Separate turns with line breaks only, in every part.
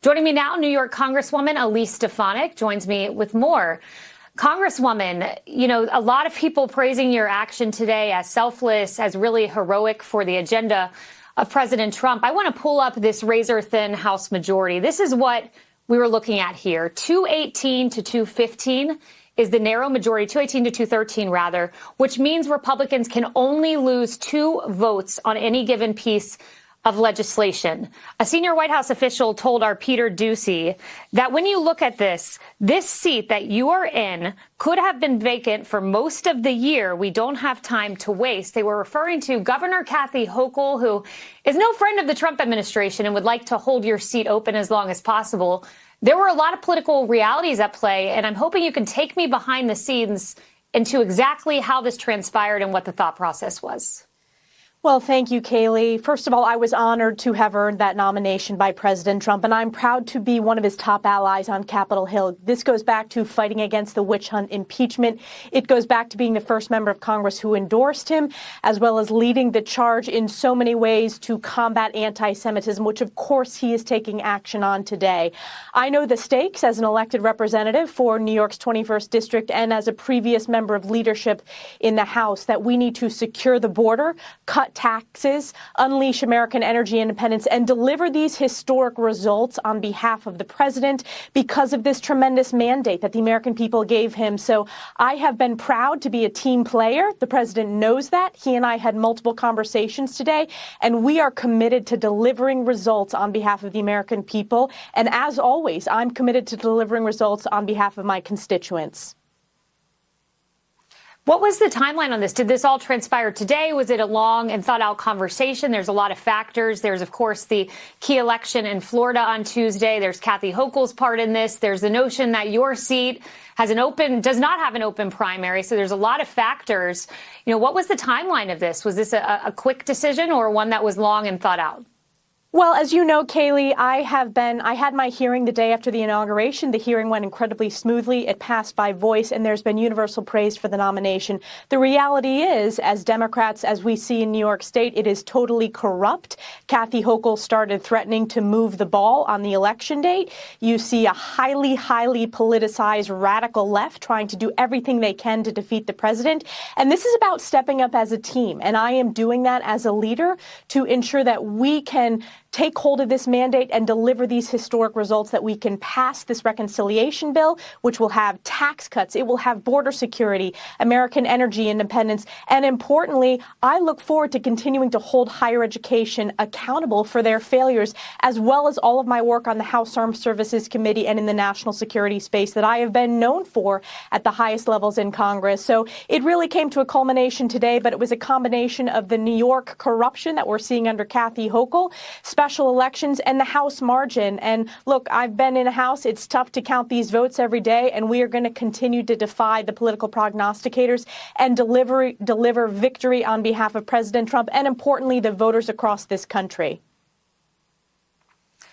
Joining me now, New York Congresswoman Elise joins me with more. Congresswoman, you know, a lot of people praising your action today as selfless, as really heroic for the agenda of President Trump. I want to pull up this razor-thin House majority. This is what we were looking at here. 218 to 215 is the narrow majority, 218 to 213 rather, which means Republicans can only lose 2 votes on any given piece of legislation. A senior White House official told our Peter Doocy that when you look at this seat that you are in could have been vacant for most of the year. We don't have time to waste. They were referring to Governor Kathy Hochul, who is no friend of the Trump administration and would like to hold your seat open as long as possible. There were a lot of political realities at play, and I'm hoping you can take me behind the scenes into exactly how this transpired and what the thought process was.
Well, thank you, Kayleigh. First of all, I was honored to have earned that nomination by President Trump, and I'm proud to be one of his top allies on Capitol Hill. This goes back to fighting against the witch hunt impeachment. It goes back to being the first member of Congress who endorsed him, as well as leading the charge in so many ways to combat anti-Semitism, which, of course, he is taking action on today. I know the stakes as an elected representative for New York's 21st District and as a previous member of leadership in the House that we need to secure the border, cut taxes, unleash American energy independence, and deliver these historic results on behalf of the president because of this tremendous mandate that the American people gave him. So I have been proud to be a team player. The president knows that. He and I had multiple conversations today, and we are committed to delivering results on behalf of the American people. And as always, I'm committed to delivering results on behalf of my constituents.
What was the timeline on this? Did this all transpire today? Was it a long and thought-out conversation? There's a lot of factors. There's, of course, the key election in Florida on Tuesday. There's Kathy Hochul's part in this. There's the notion that your seat does not have an open primary. So there's a lot of factors. You know, what was the timeline of this? Was this a quick decision or one that was long and thought out?
Well, as you know, Kayleigh, I had my hearing the day after the inauguration. The hearing went incredibly smoothly. It passed by voice, and there's been universal praise for the nomination. The reality is, as Democrats, as we see in New York State, it is totally corrupt. Kathy Hochul started threatening to move the ball on the election date. You see a highly, highly politicized radical left trying to do everything they can to defeat the president. And this is about stepping up as a team. And I am doing that as a leader to ensure that we can take hold of this mandate and deliver these historic results, that we can pass this reconciliation bill, which will have tax cuts. It will have border security, American energy independence. And importantly, I look forward to continuing to hold higher education accountable for their failures, as well as all of my work on the House Armed Services Committee and in the national security space that I have been known for at the highest levels in Congress. So it really came to a culmination today, but it was a combination of the New York corruption that we're seeing under Kathy Hochul, special elections, and the House margin. And look, I've been in a House. It's tough to count these votes every day, and we are going to continue to defy the political prognosticators and deliver victory on behalf of President Trump and, importantly, the voters across this country.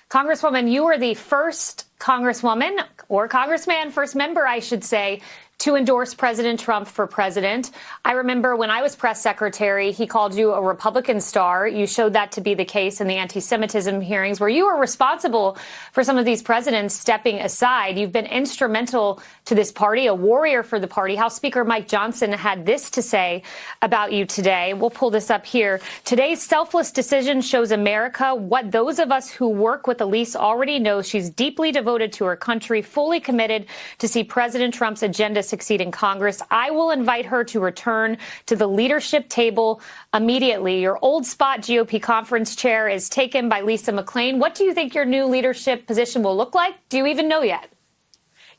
Congresswoman, you were the first Congresswoman or Congressman, first member, I should say, to endorse President Trump for president. I remember when I was press secretary, he called you a Republican star. You showed that to be the case in the anti-Semitism hearings, where you were responsible for some of these presidents stepping aside. You've been instrumental to this party, a warrior for the party. House Speaker Mike Johnson had this to say about you today. We'll pull this up here. Today's selfless decision shows America what those of us who work with Elise already know. She's deeply devoted to her country, fully committed to see President Trump's agenda succeed in Congress. I will invite her to return to the leadership table immediately. Your old spot GOP conference chair is taken by Lisa McClain. What do you think your new leadership position will look like? Do you even know yet?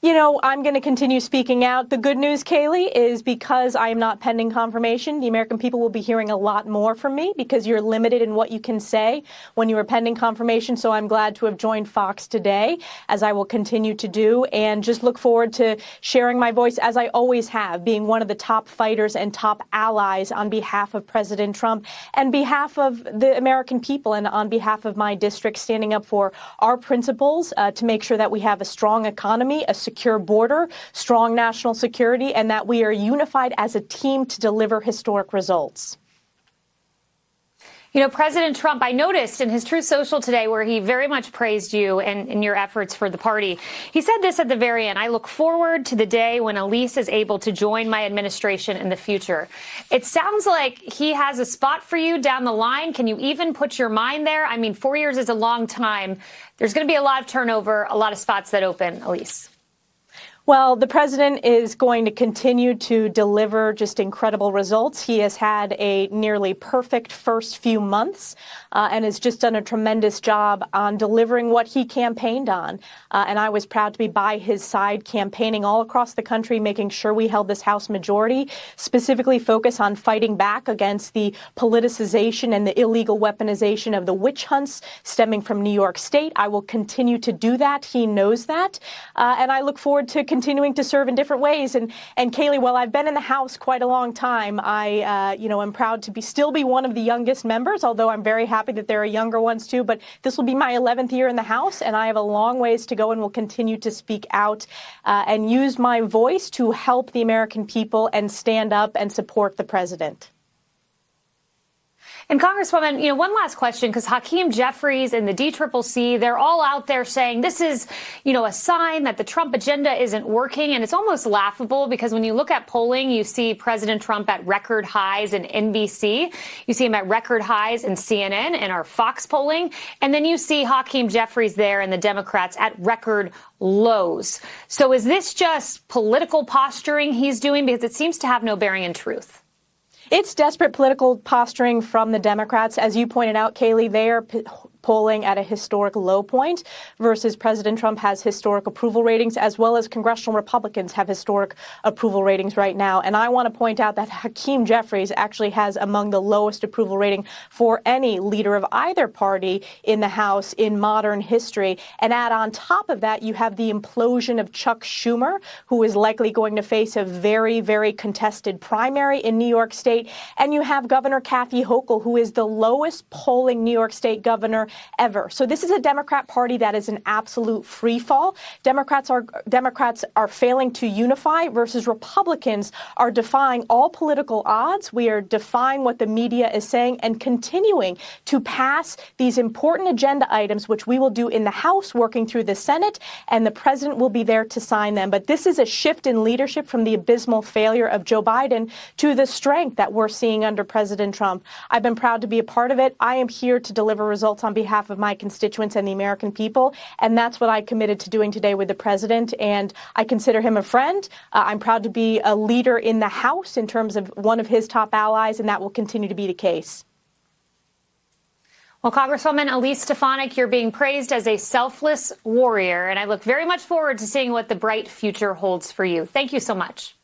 You know, I'm going to continue speaking out. The good news, Kayleigh, is because I am not pending confirmation, the American people will be hearing a lot more from me because you're limited in what you can say when you are pending confirmation. So I'm glad to have joined Fox today, as I will continue to do, and just look forward to sharing my voice, as I always have, being one of the top fighters and top allies on behalf of President Trump and behalf of the American people and on behalf of my district, standing up for our principles to make sure that we have a strong economy, a secure border, strong national security, and that we are unified as a team to deliver historic results.
You know, President Trump, I noticed in his Truth Social today where he very much praised you and in your efforts for the party. He said this at the very end: I look forward to the day when Elise is able to join my administration in the future. It sounds like he has a spot for you down the line. Can you even put your mind there? I mean, 4 years is a long time. There's going to be a lot of turnover, a lot of spots that open, Elise.
Well, the president is going to continue to deliver just incredible results. He has had a nearly perfect first few months and has just done a tremendous job on delivering what he campaigned on. And I was proud to be by his side campaigning all across the country, making sure we held this House majority, specifically focus on fighting back against the politicization and the illegal weaponization of the witch hunts stemming from New York State. I will continue to do that. He knows that. And I look forward to continuing to serve in different ways. And Kayleigh, while I've been in the House quite a long time, I, am proud to still be one of the youngest members, although I'm very happy that there are younger ones too. But this will be my 11th year in the House, and I have a long ways to go and will continue to speak out and use my voice to help the American people and stand up and support the president.
And Congresswoman, one last question, because Hakeem Jeffries and the DCCC, they're all out there saying this is, a sign that the Trump agenda isn't working. And it's almost laughable because when you look at polling, you see President Trump at record highs in NBC. You see him at record highs in CNN and our Fox polling. And then you see Hakeem Jeffries there and the Democrats at record lows. So is this just political posturing he's doing? Because it seems to have no bearing in truth.
It's desperate political posturing from the Democrats. As you pointed out, Kayleigh, they are polling at a historic low point versus President Trump has historic approval ratings, as well as congressional Republicans have historic approval ratings right now. And I want to point out that Hakeem Jeffries actually has among the lowest approval rating for any leader of either party in the House in modern history. And add on top of that, you have the implosion of Chuck Schumer, who is likely going to face a very, very contested primary in New York State. And you have Governor Kathy Hochul, who is the lowest polling New York State governor ever. So this is a Democrat Party that is an absolute free fall. Democrats are failing to unify versus Republicans are defying all political odds. We are defying what the media is saying and continuing to pass these important agenda items, which we will do in the House, working through the Senate, and the president will be there to sign them. But this is a shift in leadership from the abysmal failure of Joe Biden to the strength that we're seeing under President Trump. I've been proud to be a part of it. I am here to deliver results on behalf of my constituents and the American people. And that's what I committed to doing today with the president. And I consider him a friend. I'm proud to be a leader in the House in terms of one of his top allies, and that will continue to be the case.
Well, Congresswoman Elise Stefanik, you're being praised as a selfless warrior, and I look very much forward to seeing what the bright future holds for you. Thank you so much.